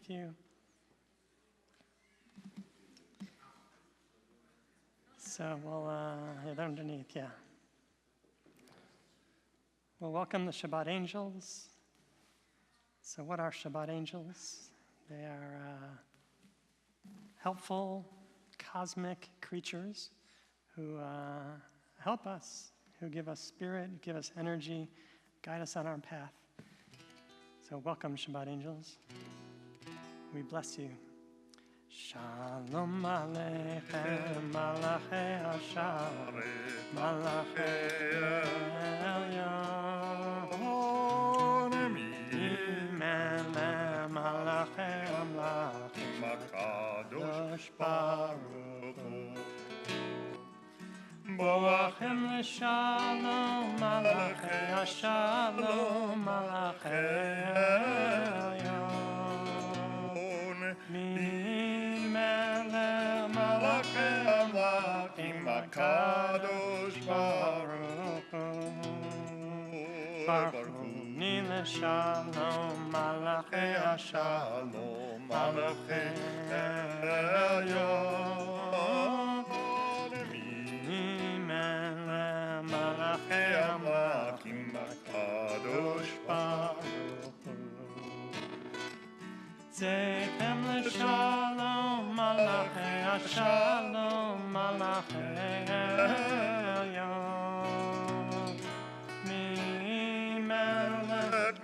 with you. So we'll, underneath, yeah. We'll welcome the Shabbat angels. So what are Shabbat angels? They are helpful, cosmic creatures who help us, who give us spirit, give us energy, guide us on our path. So welcome, Shabbat angels. We bless you. Shalom Aleichem, Malachei Hashem, Malachei Elyon, Imele Malachei Amlachim, Kadosh Baruch Hu. Boachem L'Shalom, Malachei Hashalom, Malachei Elyon. Kadosh Baruch Hu, Baruch Hu, Nile Shalom, Malachei Hashalom, Malachei Elyon, Mimele Malachei Amlachim, Kadosh Baruch Hu, Zeichem L'Shalom, Malachei Hashalom, Malachei Elyon, Mimelech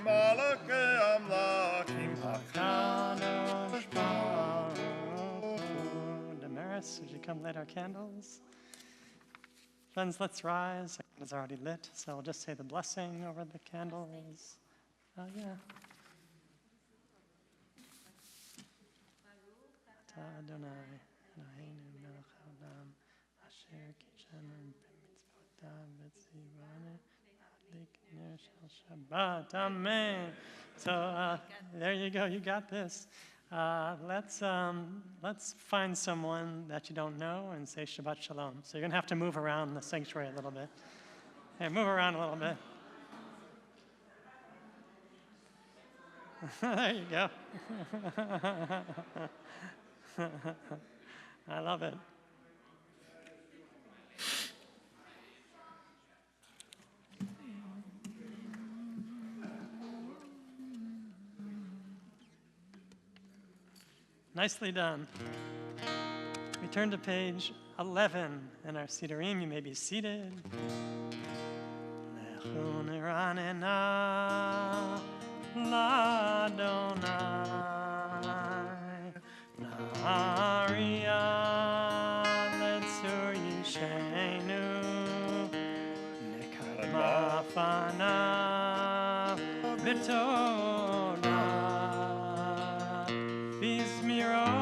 Malachei Amlachim, HaKadosh Baruch Hu. Damaris, would you come light our candles? Friends, let's rise. The candles are already lit, so I'll just say the blessing over the candles. Yeah. Adonai, Eloheinu melech haolam, asher kishanu b'mitzvotav v'tzivanu adlik ner shel Shabbat. Amen. So there you go. You got this. Let's find someone that you don't know and say Shabbat Shalom. So you're gonna have to move around the sanctuary a little bit. Hey, move around a little bit. There you go. I love it. Nicely done. We turn to page 11 in our Sidurim. You may be seated. Lechu niranena l'Adonai. Nahariya letzur yishenu nekadma fanav v'toda b'zmirot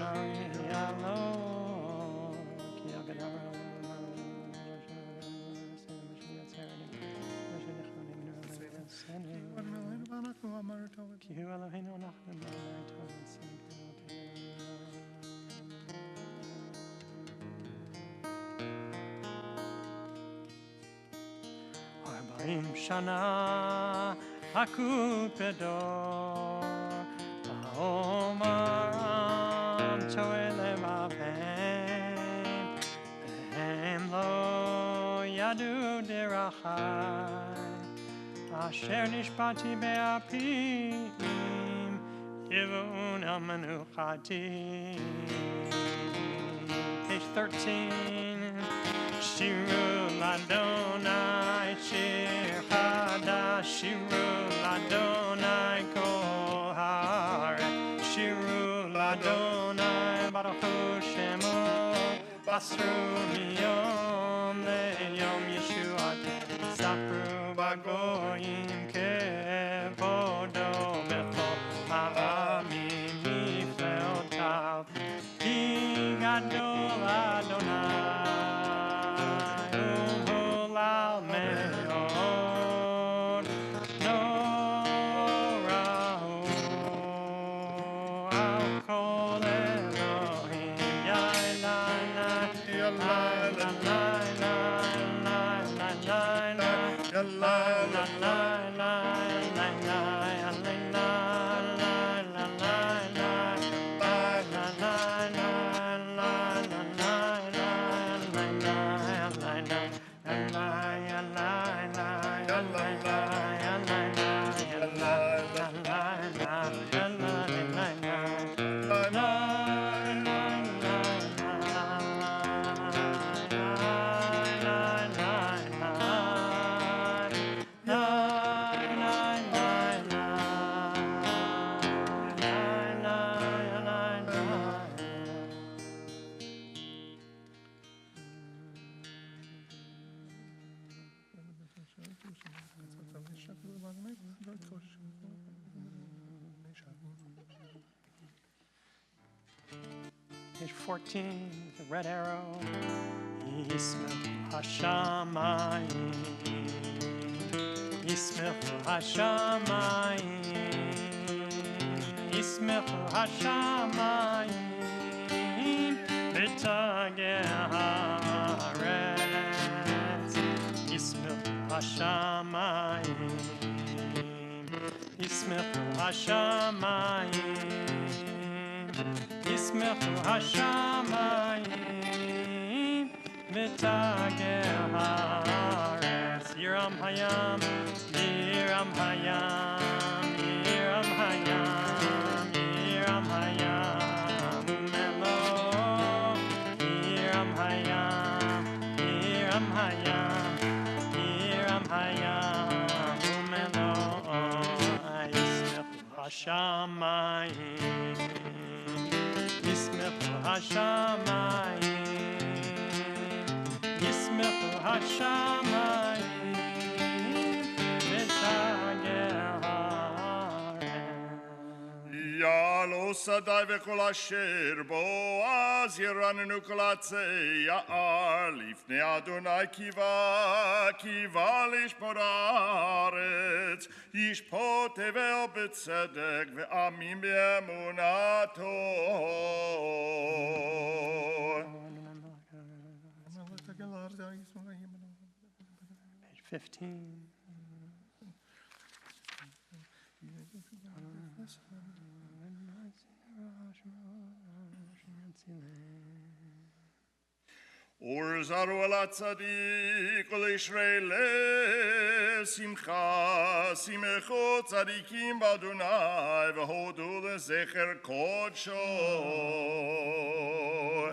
nariya lo ki agadara ki hu Eloheinu anachnu Arba'im shana hakupedor ha'omaram choele vavem vehem lo yadu derachai asher nishpati be'apim yivun al-menuchati. Page 13. Shiru l'Adonai shir chadash, Shiru l'Adonai kol haaretz, Shiru l'Adonai baruch hu shemo, basru miyom le'yom yeshuat, sapru b'goyim kevodo b'chol ha'amim mifleotav, ki gadol Adonai. La la la Page 14, the red arrow. Yismech Hashamayim. Yismech Hashamayim. Yismech Hashamayim. B'tageh haaretz. Yismech Hashamayim. Yismech Hashamayim. Yismechu Hashamayim v'tageh haaretz. Yiram hayam, Yiram hayam, Yiram hayam, Yiram hayam, Umelo. Yiram hayam, Yiram hayam, Yiram hayam, Umelo. Yismechu Hashamayim. Yismechu Hashamayim, Yismechu Hashamayim, v'tageh haaretz. Ya'alo sadai v'kol asher bo az yiranenu kol atzei ya'ar lifnei Adonai kiva lishpot haaretz yishpot tevel b'tzedek ve'amim be'emunato. Page 15. Or zaru al tzadik ol ishrei simcha simecho tzadikim b'Adonai v'hodu lezecher kodsho.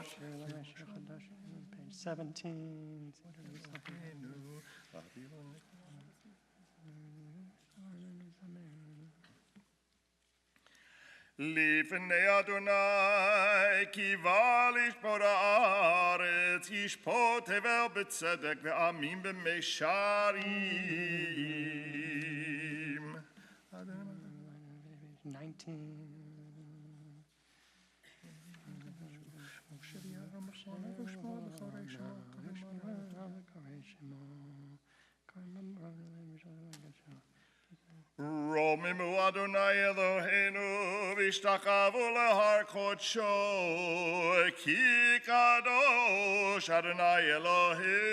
Page 17. Lifnei Adonai kiva lishpot haaretz yishpot tevel b'tzedek ve'amim b'meisharim. 19. Romimu Adonai Eloheinu v'ishtachavu lehar kodsho ki kadosh Adonai Eloheinu.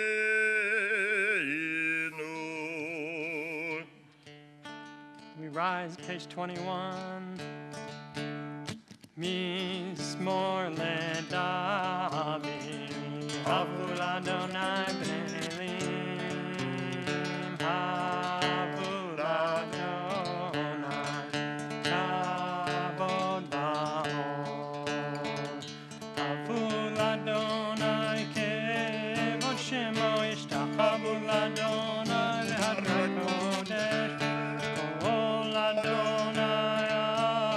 We rise, page 21. Mizmor leDavid, Havul Adonai b'Elim, Havul Adonai, Kavod ba'or. Havul Adonai kevod shemo, Yishtachavu l'Adonai v'hadrat kodesh, Kol Adonai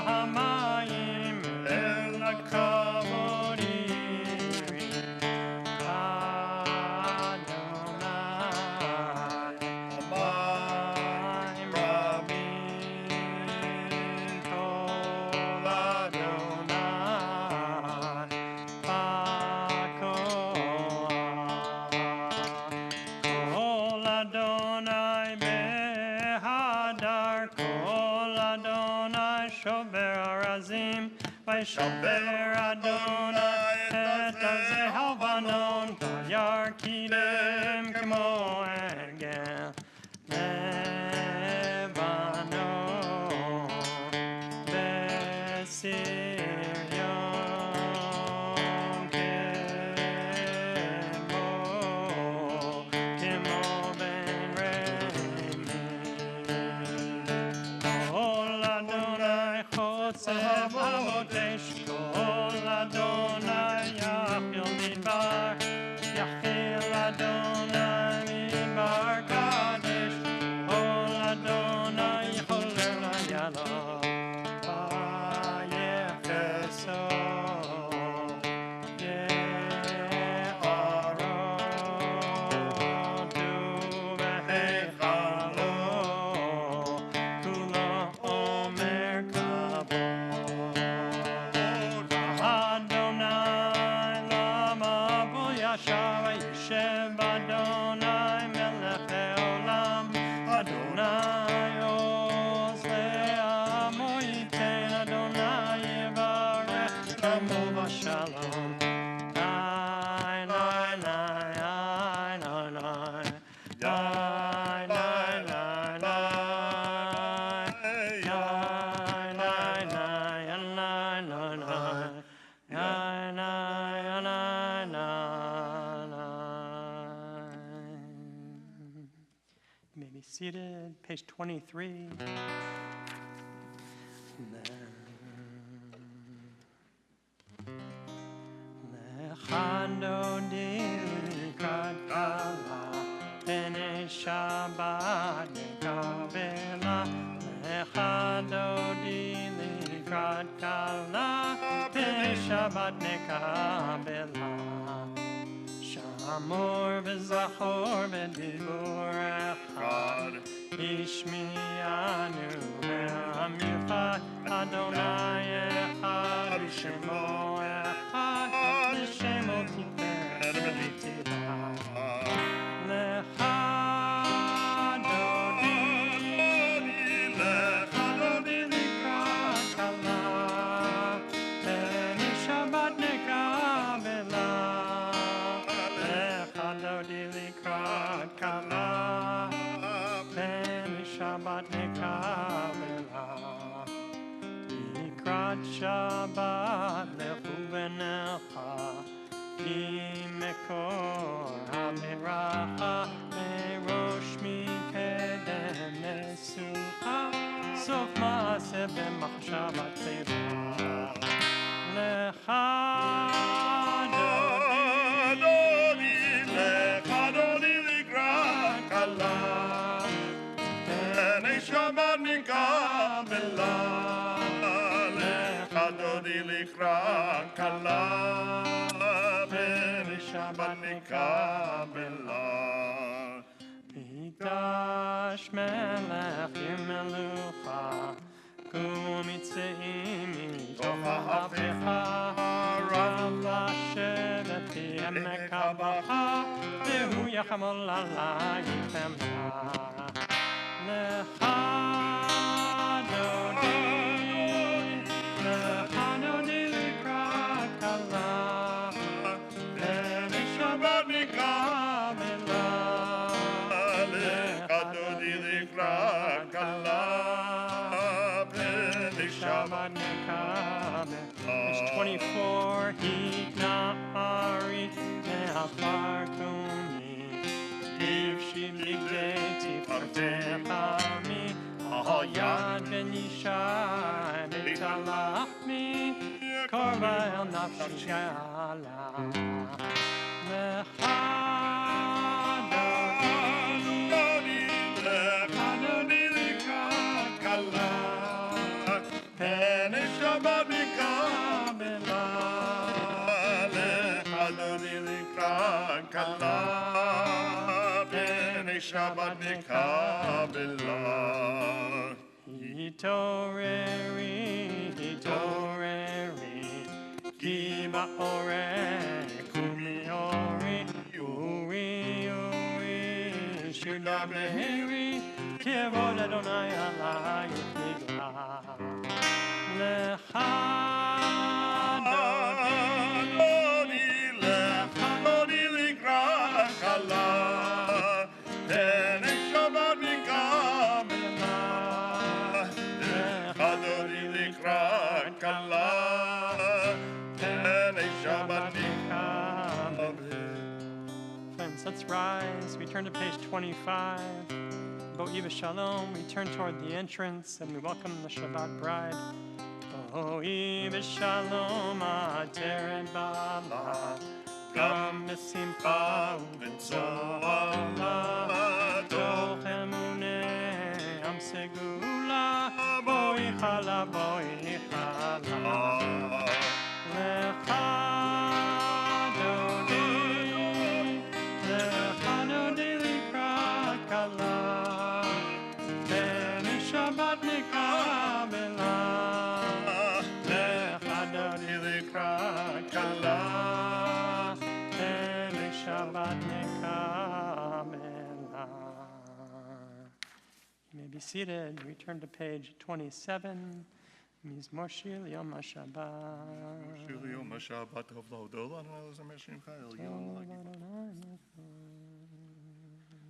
hamayim el hakavod iri. Adonai hamayim rabim, Kol Adonai Kol Adonai behadar, Kol Adonai shober arazim, Vayshober Adonai et hazeh halvanon, Vayar kidem kemo egel Lebanon, Besir yom kemo ben remim. Kol Adonai Yosef Hamotesh Kol Adonai Yachil Midbar Yachil Adonai Midbar Kadesh Kol Adonai Yichol Yalo Vayecheso Seated, page 23. Lechando dilikrat kala, bene Shabbat nekabela. Lechando dilikrat kala, bene Shabbat nekabela. Amor v'zachor v'dibur echad Ishmi'anu ve'am yifat Adonai echad U'shemo echad L'shemo tiferet v'tibah Lechado di likrat kala B'nei Shabbat nekabela Dilikrat kala, b'nei Shabbat nekabela. Dilikrat Shabbat lechu v'necha, ki mekor haberacha, merosh mikedem nesucha, sof ma'aseh b'machshavat teva. Lechado Shabbat nikabela, lechado dilikrat kala, b'nei Shabbat nikabela. Mikdash melech yimelucha, kumitzeim mitoch ha'apecha, rav lashevet b'emek habacha, v'hu yachamol alayichem. Lechado dilikrat kala, b'nei Shabbat nekabela. Lechado dilikrat kala, b'nei Shabbat nekabela. Verse 24, Hikna'ari me'afar kumi, Ivshi ligdeti fartechami, Yad ben Yishai betalachmi, Korba el nafshi shala. Lechado dilikrat kala, b'nei Shabbat nekabela. Lechado dilikrat kala, b'nei Shabbat nekabela. Hitoreri, ki ba'oreh, kumi ori, uri, shudam leheri, kevod Adonai alayich nigla. Lechado dilikrat kala, b'nei Shabbat nekabela. Lechado dilikrat kala, b'nei Shabbat nekabela. Friends, let's rise. We turn to page 25. Bo'Iva Shalom. We turn toward the entrance and we welcome the Shabbat bride. בואי בשלום עטרת בעלה, גם בשמחה ובצהלה, תוך אמונה עם סגולה, בואי חלה, בואי חלה. לך דודי לקראת כלה, ומשבת נקבלה. לך דודי לקראת כלה, ומשבת נקבלה. You may be seated. Return to page 27. מזמור שיר ליום השבת. שיר ליום השבת טוב להודו לנו לזמר שמך עליון להגיד.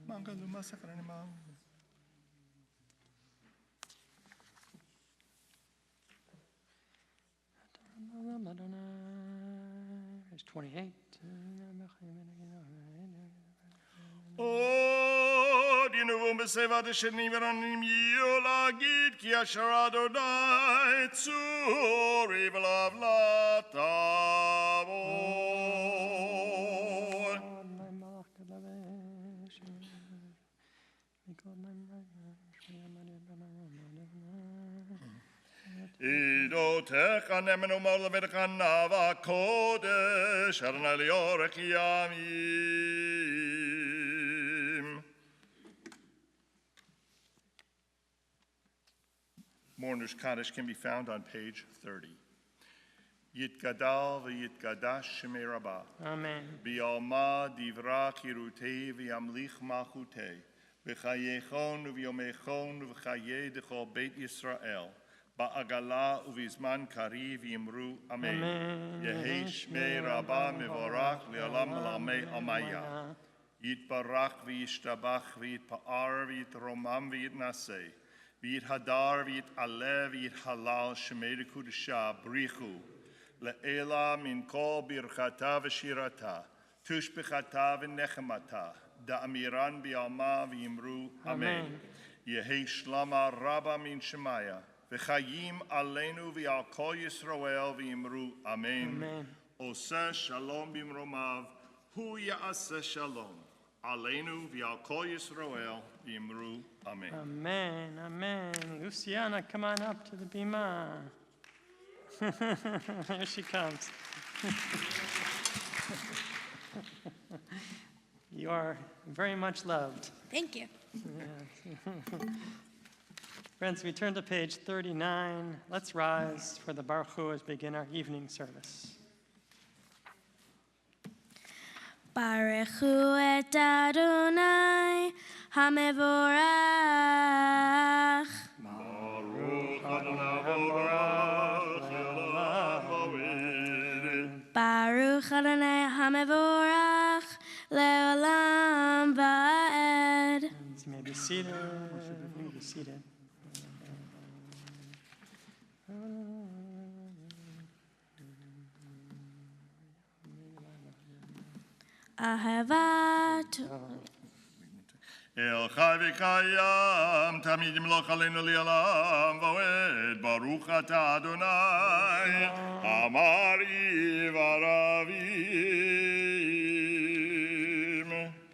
מנגלו מסקרני מנגלו. Verse 28. דינבום בסבב השני ורנים יהיו להגיד כי אשר אדוני צורי ולבלה תבוא. עדותיך נאמנו מר לבדך נאווה קודש אדוני ליאורך ימים. Mourner's Kaddish can be found on page 30. Yitgadal v'yitgadash shemei Rabbah. Amen. Bi'alma divra kirutei v'yamlich malchutei. B'chayechon u'v'yomechon u'v'chayei d'chol Beit Yisrael. Ba'agala u'v'izman kariv yimru Amen. Yehei shmei Rabbah mevorach li'olam l'amei amaya. Yitbarach v'yishtabach v'yitpa'ar v'yitromam v'yitnaseh. V'yit hadar, v'yit alev, v'yit halal, shemei l'kudusha, brichu. Le'ela min kol birchata v'shirata, tushbechata v'nechemata, da'amiran bi'alma v'yimru, amen. Yehei shlama rabba min shemaya, v'chayim aleinu v'al kol Yisrael v'yimru, amen. Oseh shalom b'imromav, hu ya'aseh shalom. Aleinu v'al kol Yisrael v'yimru, amen. Amen, amen. Luciana, come on up to the bima. Here she comes. You are very much loved. Thank you. Friends, we turn to page 39. Let's rise for the Baruch Hu as we begin our evening service. Baruch Hu et Adonai HaMevorach. Baruch Adonai Havorach le'olam va'ed. Baruch Adonai HaMevorach le'olam va'ed. Friends, you may be seated. You may be seated. Ahavat. El Chai v'Kayam tamid yimloch aleinu li'olam va'ed. Baruch atah Adonai amari v'aravim.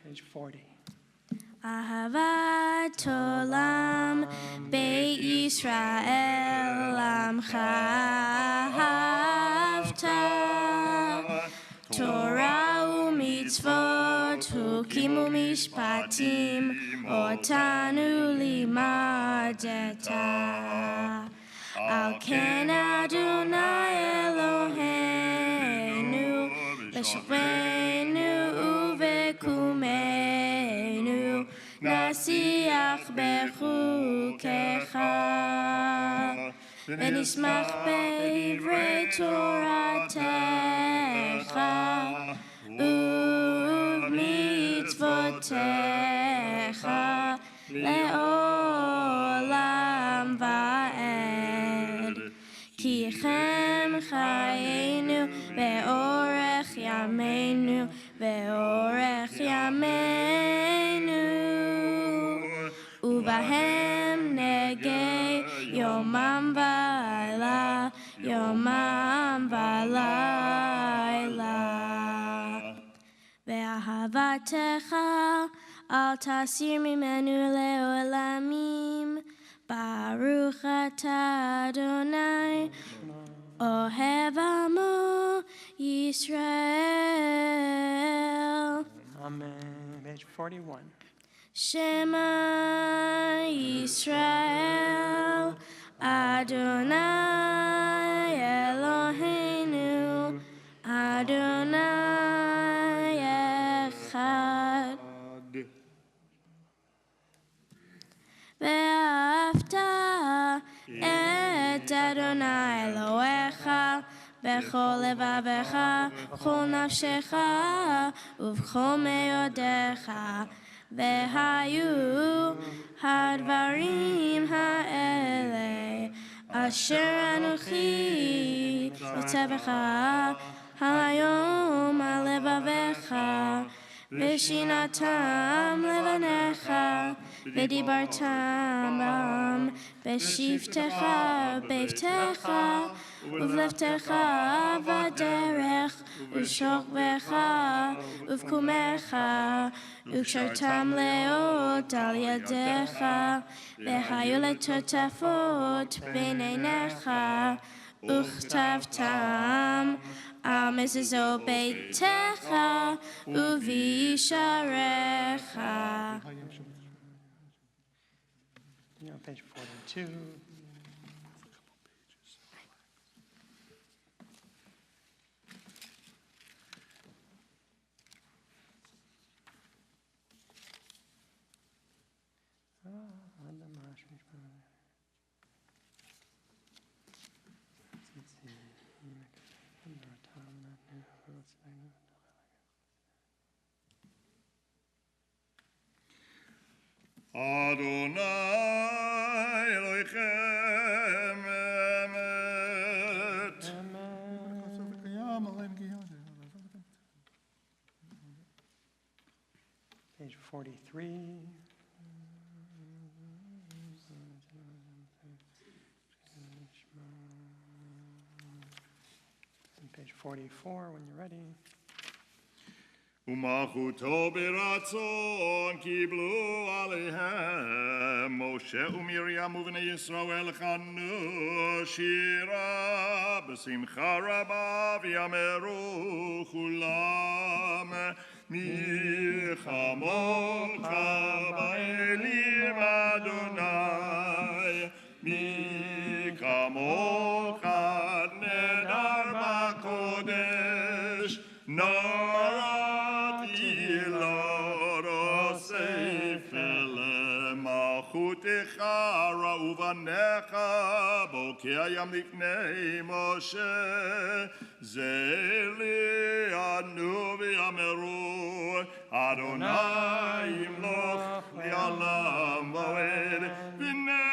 Page 40. Ahavat olam Beit Yisrael Amcha Ahavta. Torah u'mitzvot hukim u'mishpatim otanu limadeta. Al ken Adonai Eloheinu b'shofenu u'v'kumeinu nasiach b'chukecha v'nismach b'divrei Toratecha u'mitzvotecha le'olam va'ed. Ki chem chayenu ve'orech yameinu ve'orech yameinu u'bahem negei yomam va'ala יומם ולילה. ואהבתך אל תסיר ממנו לעולמים. ברוך אתה אדוני, אוהב עמו ישראל. Amen. Page 41. Shema Yisrael, Adonai Eloheinu, Adonai Echad. ואהבת את אדוני אלוהיך בכל לבבך, בכל נפשך ובכל מאודיך. והיו הדברים האלה אשר אנוכי רוצה בך היום על לבביך, ושינתם לבניך, ודיברתם בם בשבתך בביתך ובלבתך בדרך ובשוכבך ובקומך, וקשרתם לאות על ידיך, והיו לטוטפות בין עיניך, וכתבתם על מזוזות ביתך ובישעריך. Page 42. Adonai Elohim emet. Page 43. And page 44 when you're ready. ומלכותו ברצון קיבלו עליהם משה ומרים ובני ישראל חנו שירה בשמחה רבה ויאמרו כולם מי כמוך באלים אדוני, מי כמוך נדר בקודש מלכותך ראו בניך בוקע ים לפני משה, זה ליענו ויאמרו אדוני ימלוך לעולם ועד, ונאמר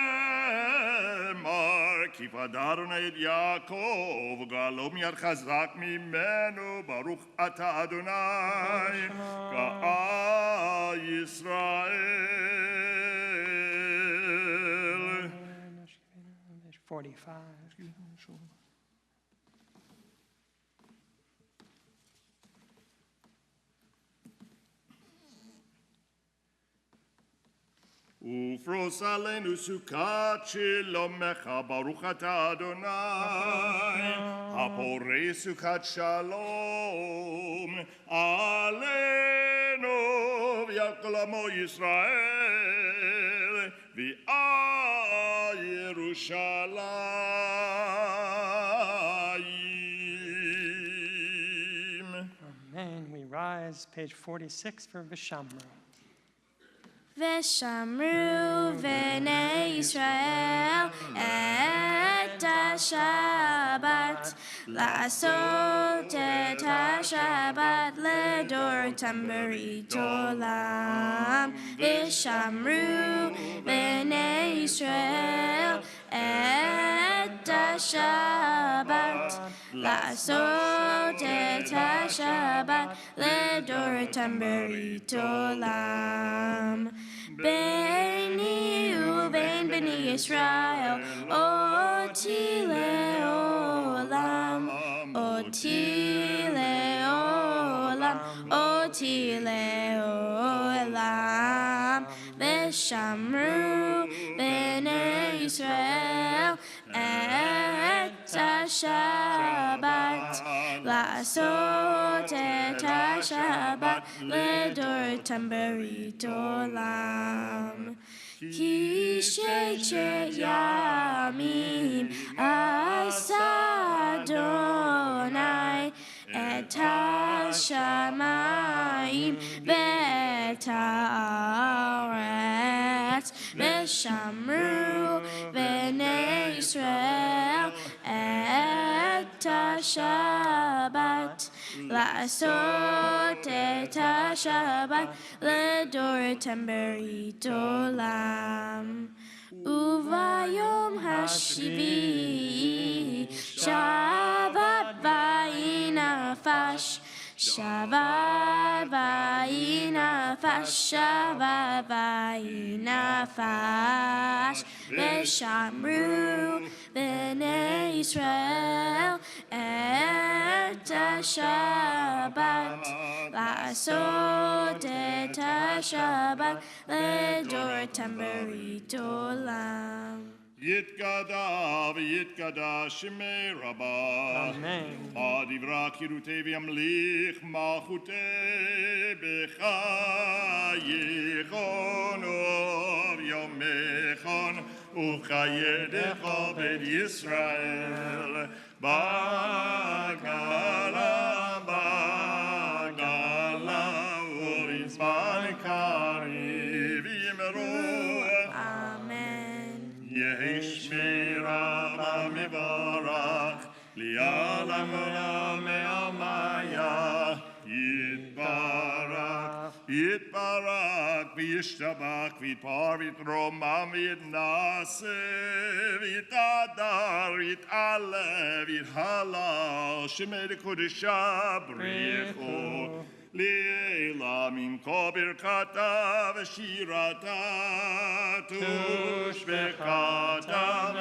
כי פדה אדוני את יעקב וגאלו מיד חזק ממנו, ברוך אתה אדוני גאל ישראל. 45. ופרוס עלינו סוכת שלומך, ברוך אתה אדוני הפורש סוכת שלום עלינו ועל כל עמו ישראל ועל ירושלים. Amen. We rise, page 46 for Vishamru. ושמרו בני ישראל את השבת, לעשות את השבת לדורתם ברית עולם. ושמרו בני ישראל את השבת, לעשות את השבת לדורתם ברית עולם. ביני ובין בני ישראל אותי לאור. oti leolam, oti leolam. Veshamru bnei Yisrael et Shabbat, לעשות את השבת לדורתם ברית עולם. כי ששת ימים עשה אדוני את השמיים ואת הארץ, ושמרו בני ישראל את השבת, לעשות את השבת לדורתם ברית עולם. וביום השביעי שבת ויהי נפש, שבת ויהי נפש, שבת ויהי נפש. ושמרו בני ישראל את השבת, לעשות את השבת לדורתם ברית עולם. יתגדע ויתגדע שמי רבה. Amen. הדברה קירותי וימליך מלכותי בחייכון וביומכון וכידך בית ישראל בגלה בגלה ובזמן קריב ימרו. Amen. יהי שמירה מברך לעולם עולם מעלמיה. יתברך יתברך וישתבח ויתפאר ויתרומם ויתנשא ויתהדר ויתעלה ויתהלל שמי לקודשה בריחו לעילמים כה ברכתה ושירתה תושבחתה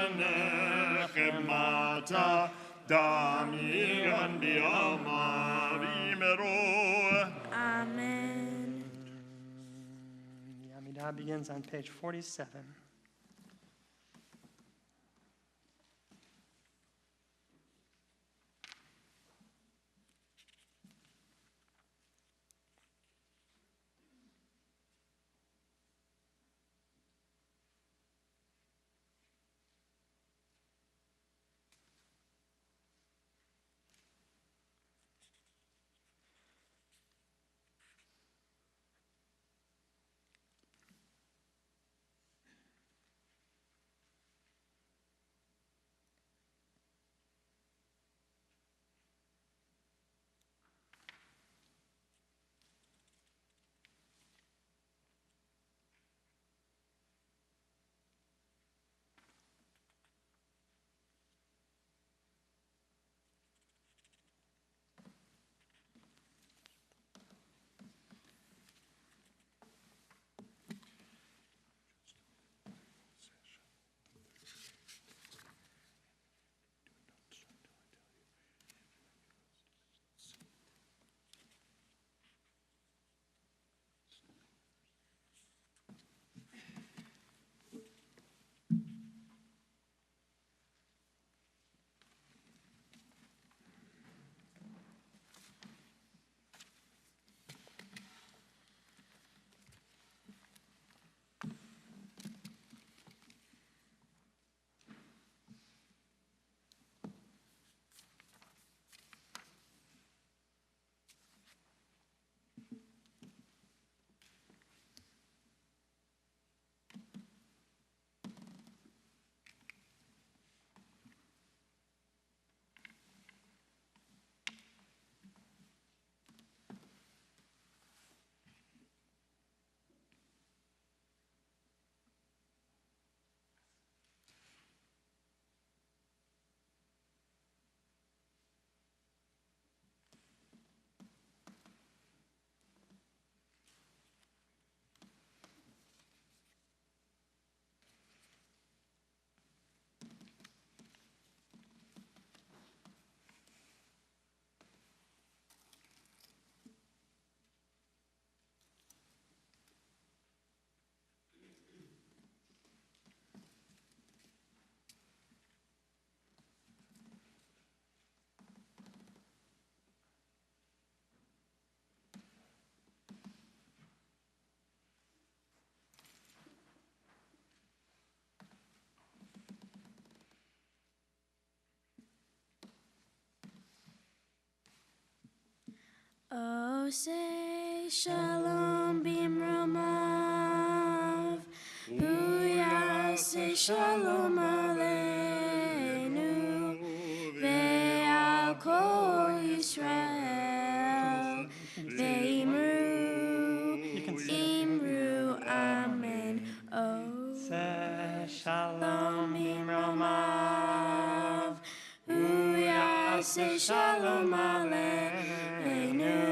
ונחמתה דמירן בעלמא וימרו. Amen. The Amidah begins on page 47. Ose shalom bimromav, Uyase shalom aleinu, ve'al kol Yisrael, ve'imru, imru, amen. Say shalom bimromav, Uyase shalom aleinu,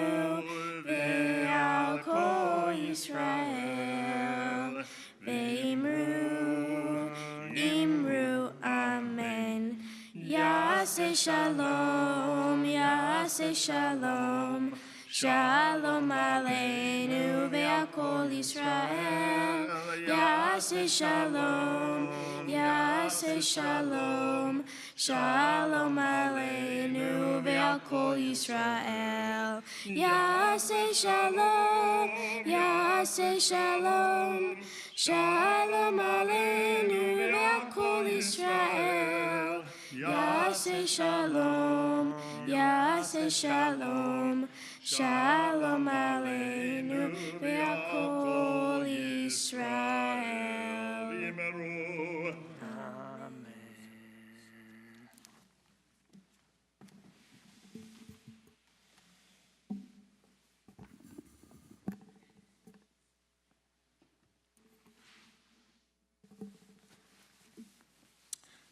ve'al kol Yisrael, ve'imru, imru, amen. Yase shalom, yase shalom, shalom aleinu, ve'al kol Yisrael. Yase shalom, yase shalom, shalom aleinu, ve'al kol Yisrael. Yase shalom, yase shalom, shalom aleinu, ve'al kol Yisrael. Yase shalom, yase shalom, shalom aleinu, ve'al kol Yisrael. V'yimeru.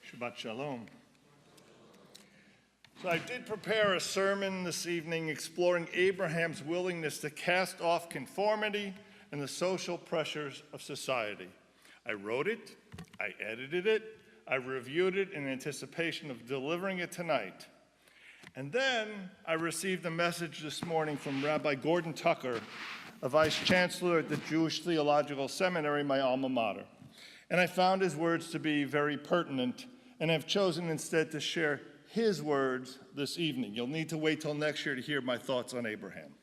Shabbat Shalom. So I did prepare a sermon this evening exploring Abraham's willingness to cast off conformity and the social pressures of society. I wrote it, I edited it, I reviewed it in anticipation of delivering it tonight. And then I received a message this morning from Rabbi Gordon Tucker, a vice chancellor at the Jewish Theological Seminary, my alma mater. And I found his words to be very pertinent, and have chosen instead to share his words this evening. You'll need to wait till next year to hear my thoughts on Abraham.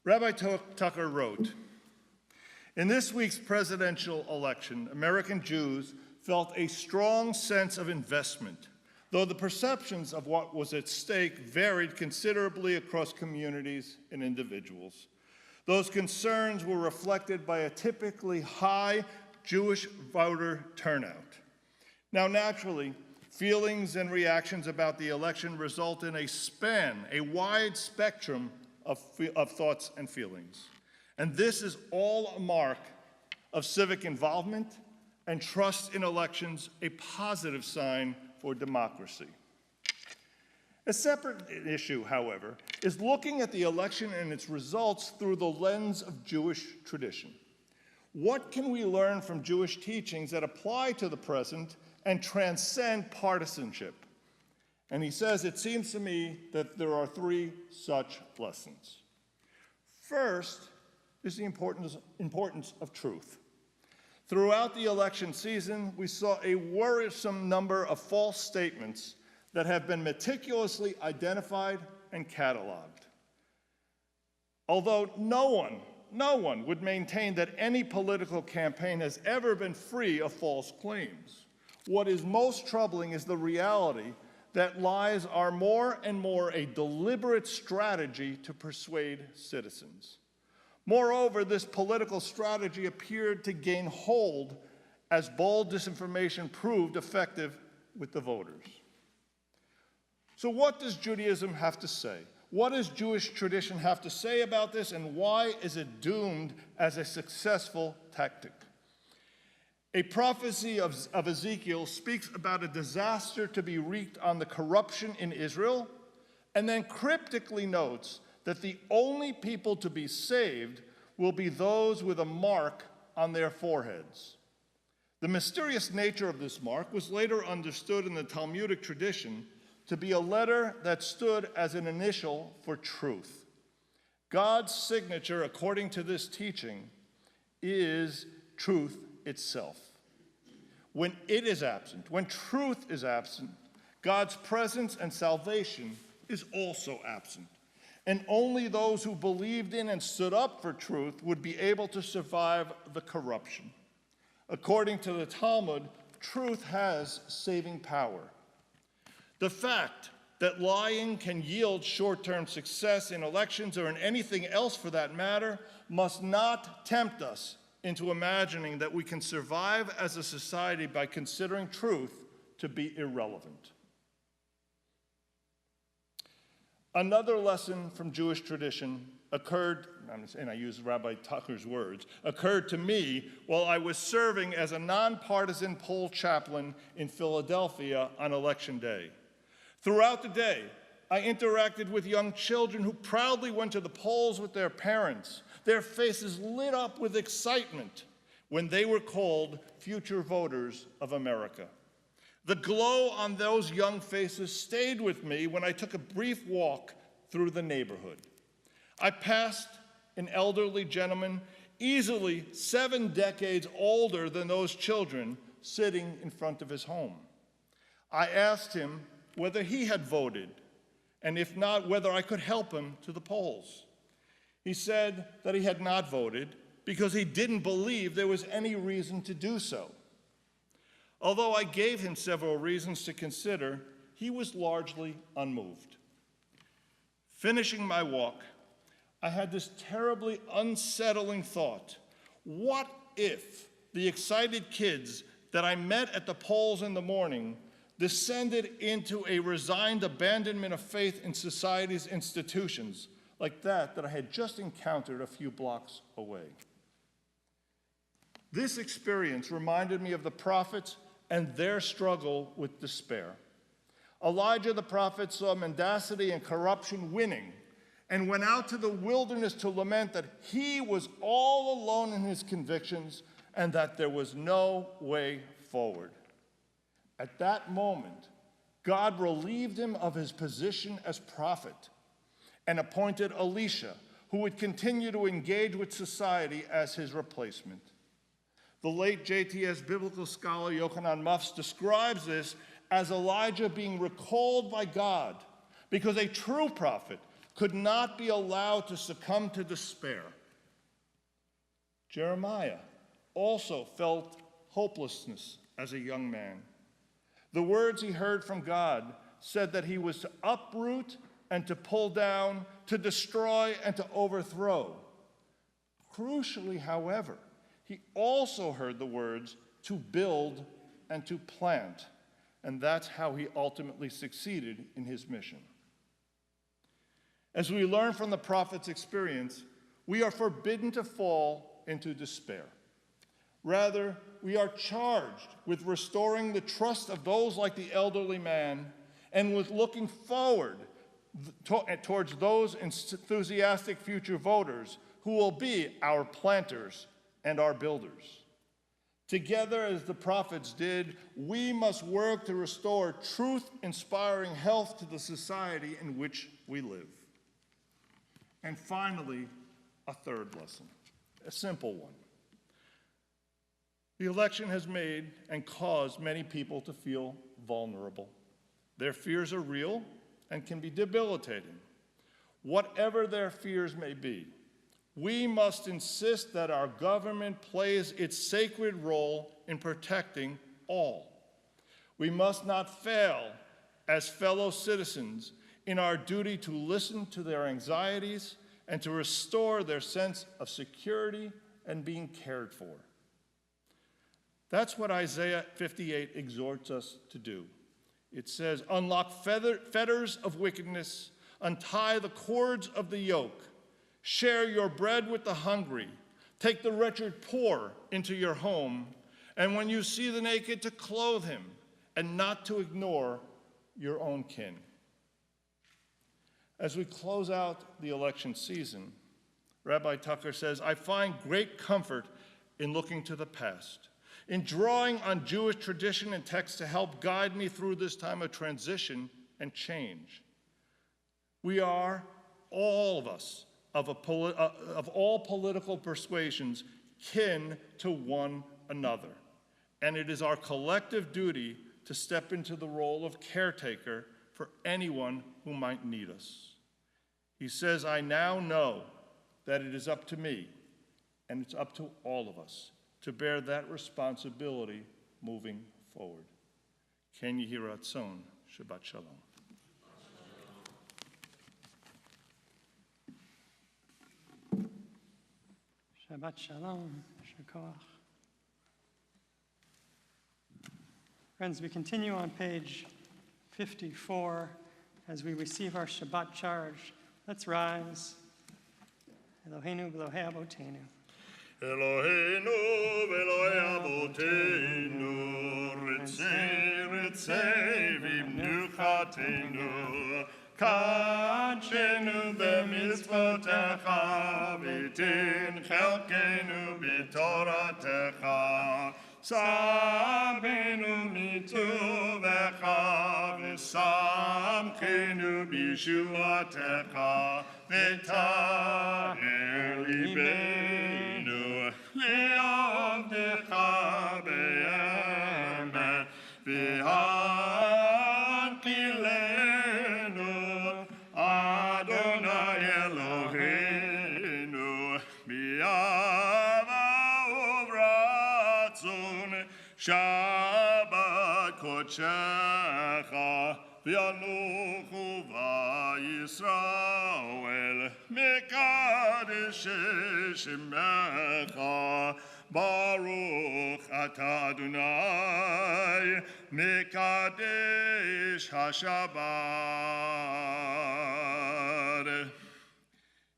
Rabbi Tucker wrote, "In this week's presidential election, American Jews felt a strong sense of investment, though the perceptions of what was at stake varied considerably across communities and individuals. Those concerns were reflected by a typically high Jewish voter turnout. Now, naturally, feelings and reactions about the election result in a wide spectrum of thoughts and feelings. And this is all a mark of civic involvement and trust in elections, a positive sign for democracy. A separate issue, however, is looking at the election and its results through the lens of Jewish tradition. What can we learn from Jewish teachings that apply to the present and transcend partisanship? And he says, it seems to me that there are three such lessons. First is the importance of truth. Throughout the election season, we saw a worrisome number of false statements that have been meticulously identified and cataloged. Although no one would maintain that any political campaign has ever been free of false claims. What is most troubling is the reality that lies are more and more a deliberate strategy to persuade citizens. Moreover, this political strategy appeared to gain hold as bold disinformation proved effective with the voters. So what does Judaism have to say? What does Jewish tradition have to say about this, and why is it doomed as a successful tactic? A prophecy of Ezekiel speaks about a disaster to be wreaked on the corruption in Israel, and then cryptically notes that the only people to be saved will be those with a mark on their foreheads. The mysterious nature of this mark was later understood in the Talmudic tradition to be a letter that stood as an initial for truth. God's signature, according to this teaching, is truth itself. When it is absent, when truth is absent, God's presence and salvation is also absent. And only those who believed in and stood up for truth would be able to survive the corruption. According to the Talmud, truth has saving power. The fact that lying can yield short-term success in elections or in anything else for that matter must not tempt us into imagining that we can survive as a society by considering truth to be irrelevant. Another lesson from Jewish tradition occurred, and I use Rabbi Tucker's words, occurred to me while I was serving as a nonpartisan poll chaplain in Philadelphia on Election Day. Throughout the day, I interacted with young children who proudly went to the polls with their parents, their faces lit up with excitement when they were called future voters of America. The glow on those young faces stayed with me when I took a brief walk through the neighborhood. I passed an elderly gentleman, easily 7 decades older than those children, sitting in front of his home. I asked him whether he had voted, and if not, whether I could help him to the polls. He said that he had not voted because he didn't believe there was any reason to do so. Although I gave him several reasons to consider, he was largely unmoved. Finishing my walk, I had this terribly unsettling thought. What if the excited kids that I met at the polls in the morning descended into a resigned abandonment of faith in society's institutions like that I had just encountered a few blocks away? This experience reminded me of the prophets and their struggle with despair. Elijah the prophet saw mendacity and corruption winning and went out to the wilderness to lament that he was all alone in his convictions and that there was no way forward. At that moment, God relieved him of his position as prophet and appointed Elisha, who would continue to engage with society as his replacement. The late JTS biblical scholar Yochanan Mufs describes this as Elijah being recalled by God because a true prophet could not be allowed to succumb to despair. Jeremiah also felt hopelessness as a young man. The words he heard from God said that he was to uproot and to pull down, to destroy and to overthrow. Crucially, however, he also heard the words to build and to plant, and that's how he ultimately succeeded in his mission. As we learn from the prophet's experience, we are forbidden to fall into despair. Rather, we are charged with restoring the trust of those like the elderly man and with looking forward towards those enthusiastic future voters who will be our planters and our builders. Together, as the prophets did, we must work to restore truth-inspiring health to the society in which we live. And finally, a third lesson, a simple one. The election has made and caused many people to feel vulnerable. Their fears are real and can be debilitating. Whatever their fears may be, we must insist that our government plays its sacred role in protecting all. We must not fail as fellow citizens in our duty to listen to their anxieties and to restore their sense of security and being cared for. That's what Isaiah 58 exhorts us to do. It says, unlock fetters of wickedness, untie the cords of the yoke, share your bread with the hungry, take the wretched poor into your home, and when you see the naked, to clothe him, and not to ignore your own kin. As we close out the election season, Rabbi Tucker says, I find great comfort in looking to the past, in drawing on Jewish tradition and text to help guide me through this time of transition and change. We are, all of us, of all political persuasions, kin to one another. And it is our collective duty to step into the role of caretaker for anyone who might need us. He says, I now know that it is up to me, and it's up to all of us, to bear that responsibility moving forward. Ken Yehi Ratzon, Shabbat Shalom. Shabbat Shalom. Yasher Koach. Friends, we continue on page 54 as we receive our Shabbat charge. Let's rise. Eloheinu v'Elohei Avotenu. Eloheinu v'Elohei Avotenu, Ritzei, Ritzei, v'imnuchatenu, Kadshenu b'mitzvotecha, v'tin chelkenu b'toratecha, Sabenu mituvecha, v'samchenu b'shuatecha, v'taher libeinu, li'avdecha be'emet, v'hanchilenu, Adonai Eloheinu, bi'ava uvratzon, Shabbat kodshecha, v'yanuchu v'Yisrael, mekadesh shemecha, Baruch atah Adonai, mekadesh haShabbat.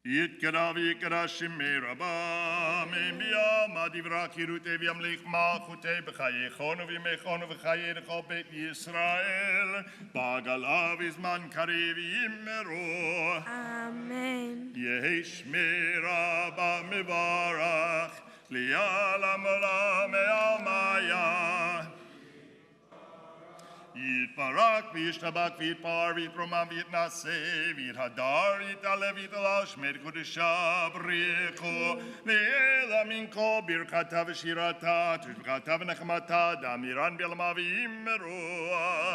Yitkara v'yikara shemei rabba, me'miyam adivra kirutei v'yamlich malchutei b'chayechonu v'yimechonu v'chayei l'chol beit Yisrael, ba'gala v'zman karev yimeru. Amen. Yehi shmei rabba mevarach, li'alam olam me'almaya. Yitbarak v'yishtabak v'yitpar v'yitromam v'yitnaseh v'yithadar v'yitalev v'yitalal shmer kodesha b'richo le'ela minko birkata v'shirata tushbchata v'nechmata damiran b'yalama v'yimeru.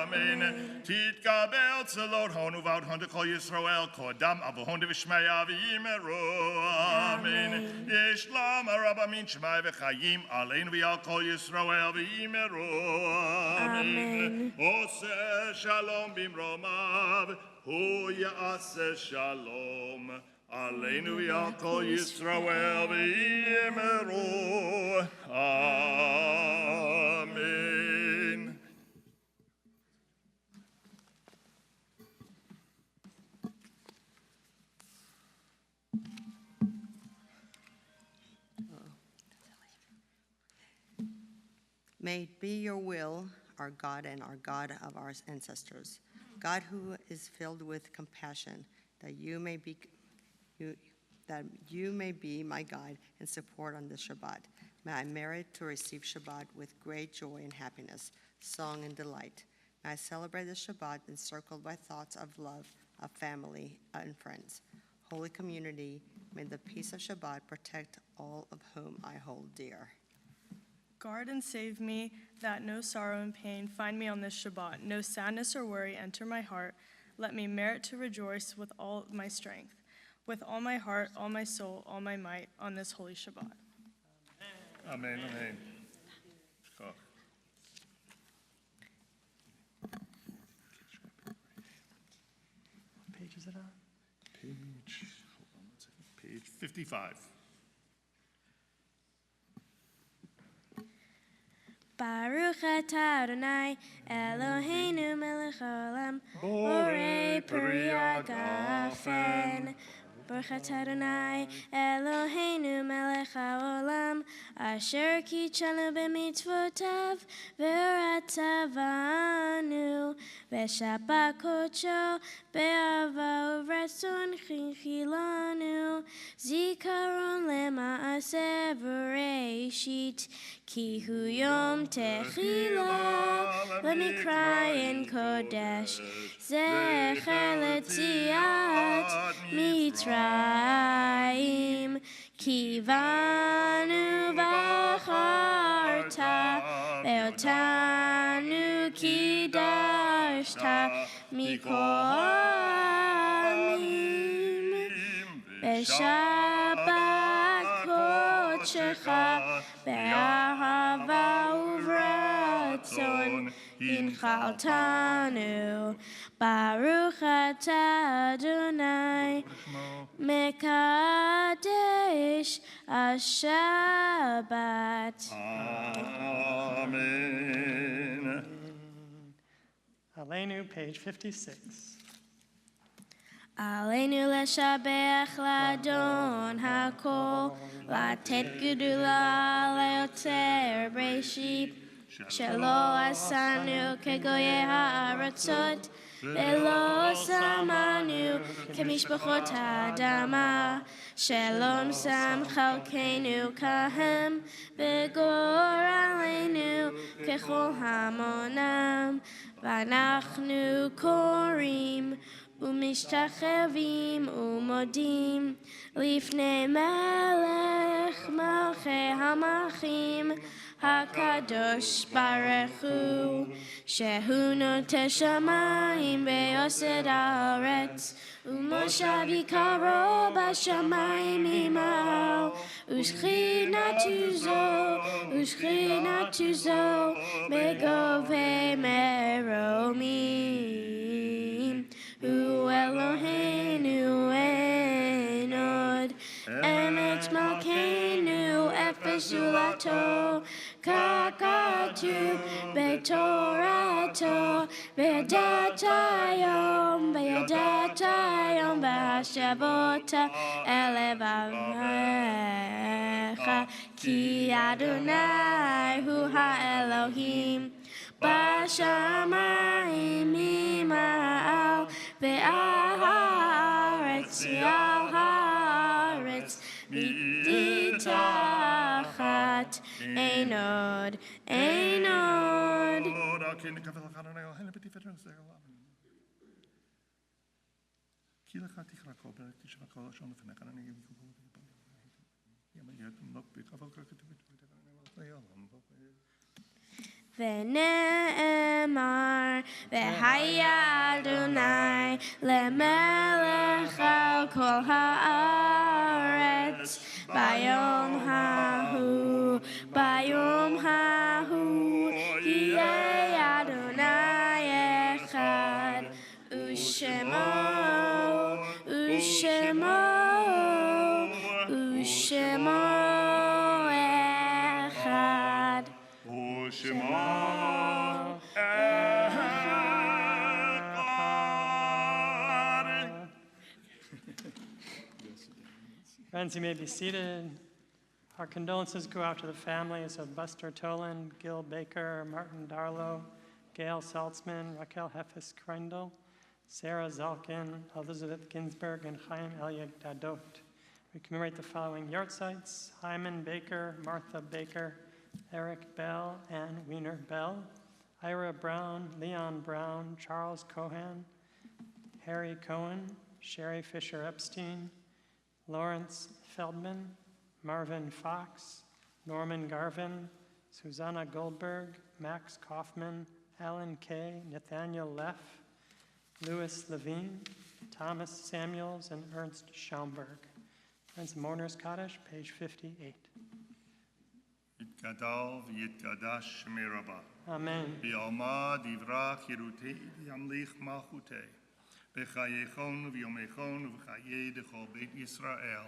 Amen. Titkabel tzalot honu v'aud honde kol Yisrael kodam avohonde v'shmaya v'yimeru. Amen. Yishlam araba min shmai v'chayim aleinu v'yal kol Yisrael v'yimeru. Amen. Oseh shalom bimromav, hu ya'aseh shalom, aleinu v'al kol Yisrael v'yimeru. Amen. May it be your will, our God and our God of our ancestors, God who is filled with compassion, that you may be my guide and support on this Shabbat. May I merit to receive Shabbat with great joy and happiness, song and delight. May I celebrate this Shabbat encircled by thoughts of love, of family, and friends. Holy community, may the peace of Shabbat protect all of whom I hold dear. Guard and save me, that no sorrow and pain find me on this Shabbat, no sadness or worry enter my heart. Let me merit to rejoice with all my strength, with all my heart, all my soul, all my might, on this holy Shabbat. Amen. Amen. What page is it on? Page 55. Baruch atah Adonai, Eloheinu melech haolam, borei peri hagafen. Baruch atah Adonai, Eloheinu melech haolam, asher kitshanu b'mitzvotav, v'oratavanu, v'shabbat kodsho, be'ava uvratzon chilanu, zikaron lema'aseh v'reishit, ki hu yom techila. Let me cry in Kodesh, zecher letziat Mitzrayim, ki vanu v'acharta, ve'otanu kidashta mikol ha'amim, ve'shabbat kodshecha, ve'ahava uvratzon inchaltanu. Baruch atah Adonai, mekadesh השבת. Amen. Aleinu, page 56. עלינו לשבח לאדון הכל, לתת גדולה ליוצר בראשית, שלא עשנו כגויי הארצות, ולא שמנו כמשפחות האדמה, שלום שם חלקנו כהם, וגורלנו ככל המונם, ואנחנו קוראים ומשתחווים ומודים לפני מלך מלכי המלכים הקדוש ברוך הוא, שהוא נוטה שמיים ויוסד הארץ, ומושב יקרו בשמיים ממעל, ושכינתו זו בגובי מרומים. הוא אלוהינו אין עוד, אמת מלכנו אפס זולתו, כך כתוב בתורתו, וידעת היום והשבות אל לבביך, כי אדוני הוא האלוהים בשמיים ממעל, ועל הארץ מתחת, אין עוד. ונאמר, והיה אדוני למלך על כל הארץ, ביום ההוא יהיה אדוני אחד, ושמו אחד. Friends, you may be seated. Our condolences go out to the families of Buster Toland, Gil Baker, Martin Darlow, Gail Saltzman, Raquel Heffes-Krendel, Sarah Zalkin, Elizabeth Ginsberg, and Chaim Elyek Dadot. We commemorate the following yahrzeits: Hyman Baker, Martha Baker, Eric Bell, and Wiener Bell, Ira Brown, Leon Brown, Charles Cohan, Harry Cohen, Sherry Fisher-Epstein, Lawrence Feldman, Marvin Fox, Norman Garvin, Susanna Goldberg, Max Kaufman, Alan Kay, Nathaniel Leff, Louis Levine, Thomas Samuels, and Ernst Schaumburg. Friends, Mourner's Kaddish, page 58. יתגדל ויתקדש שמי רבה. Amen. בעלמא דברך ירותי וימליך מלכותי. בחייכון ויומכון ובחיי דכל בית ישראל.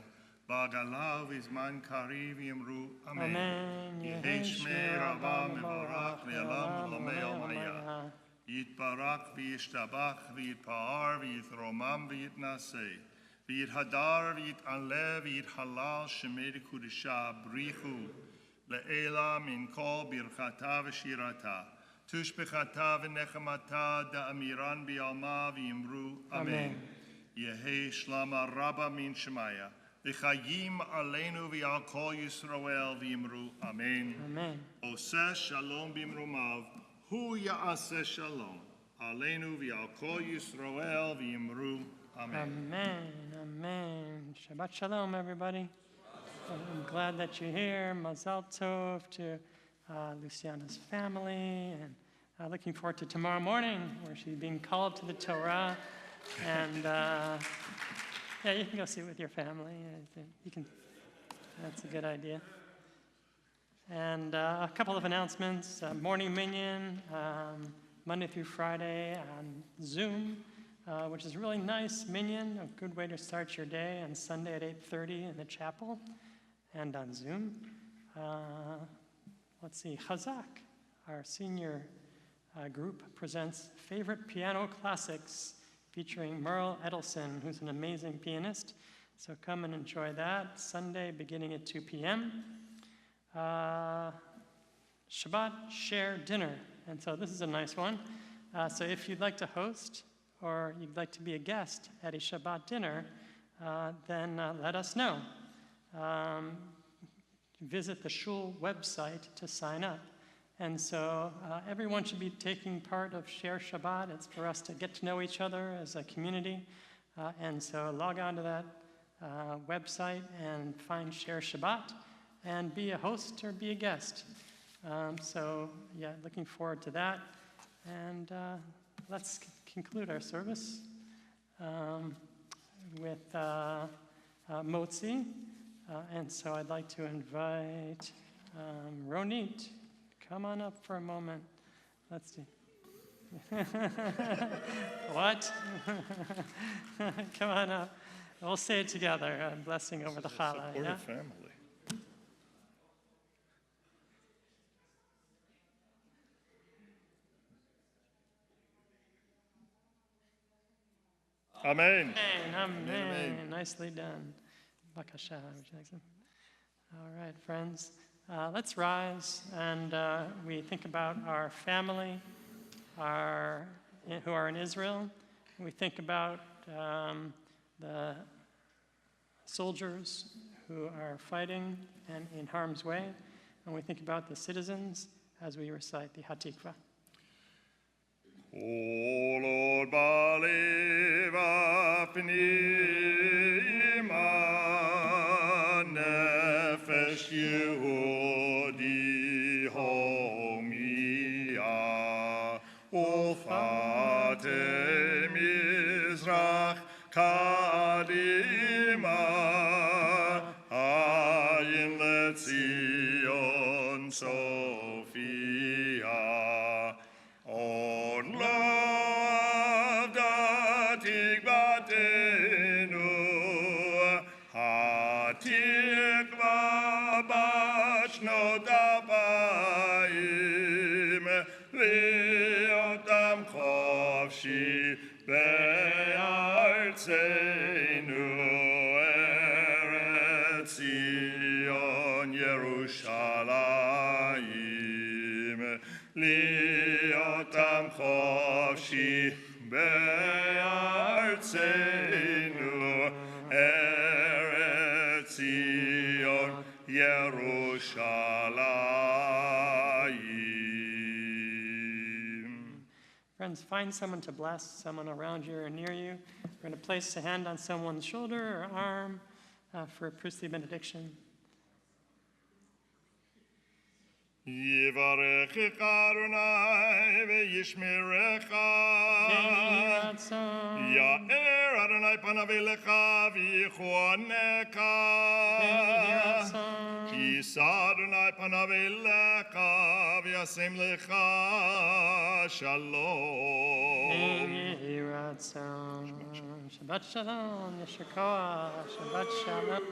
בעגלה ובזמן קריב יאמרו אמן. Amen. יהי שמי רבה מבורך לעולם ולעולמי עלמיה. יתברך וישתבח ויתפאר ויתרומם ויתנשא. ויתהדר ויתעלה ויתהלל שמי דקודשה בריחו. לעילה מן כל ברכתה ושירתה. תושבחתה ונחמתה דאמירן בעלמא ויאמרו אמן. יהי שלמה רבה מן שמיה. וחיים עלינו ועל כל ישראל ויאמרו אמן. Amen. עושה שלום במרומיו, הוא יעשה שלום. עלינו ועל כל ישראל ויאמרו אמן. Amen. Amen. Shabbat Shalom, everybody. I'm glad that you're here. Mazal Tov to Luciana's family, and looking forward to tomorrow morning where she's being called to the Torah. And yeah, you can go sit with your family. You can. That's a good idea. And a couple of announcements. Morning Minyan, Monday through Friday on Zoom, which is a really nice minyan, a good way to start your day, on Sunday at 8:30 in the chapel. and on Zoom. Let's see, Chazak, our senior group, presents Favorite Piano Classics featuring Merle Edelson, who's an amazing pianist. So come and enjoy that Sunday beginning at 2 p.m. Shabbat Share Dinner. And so this is a nice one. So if you'd like to host or you'd like to be a guest at a Shabbat dinner, then let us know. Visit the shul website to sign up. And so everyone should be taking part of Share Shabbat. It's for us to get to know each other as a community. And so log on to that website and find Share Shabbat and be a host or be a guest. So yeah, looking forward to that. And let's conclude our service with Motzi. And so I'd like to invite Ronit. Come on up for a moment. Let's see. What? Come on up. We'll say it together. A blessing over the challah. Supportive Yeah? family. Amen. Amen. Amen. Nicely done. Bakasha, would you like some? All right, friends. Let's rise and we think about our family who are in Israel. We think about the soldiers who are fighting and in harm's way. And we think about the citizens as we recite the Hatikvah. O Lord, believe apnima nefesh Yehudi homia ufate Mizrach kadima ayin lezion Sophia on love that igbatenu hatikva bashnot abayim liotam chofshi be'artzenu Eretz Zion Yerushalayim liotam chofshi be'artzenu Eretz Zion Yerushalayim. Friends, find someone to bless, someone around you or near you. We're going to place a hand on someone's shoulder or arm for a priestly benediction. Yivarechecha Adonai ve'yishmerecha. Yehi ratzon. Ya'er Adonai panav elecha v'yichoneka. Yehi ratzon. Yisa Adonai panav elecha v'yasem lecha shalom. Yehi ratzon. Shabbat shalom. Yeshua Shabbat shalom.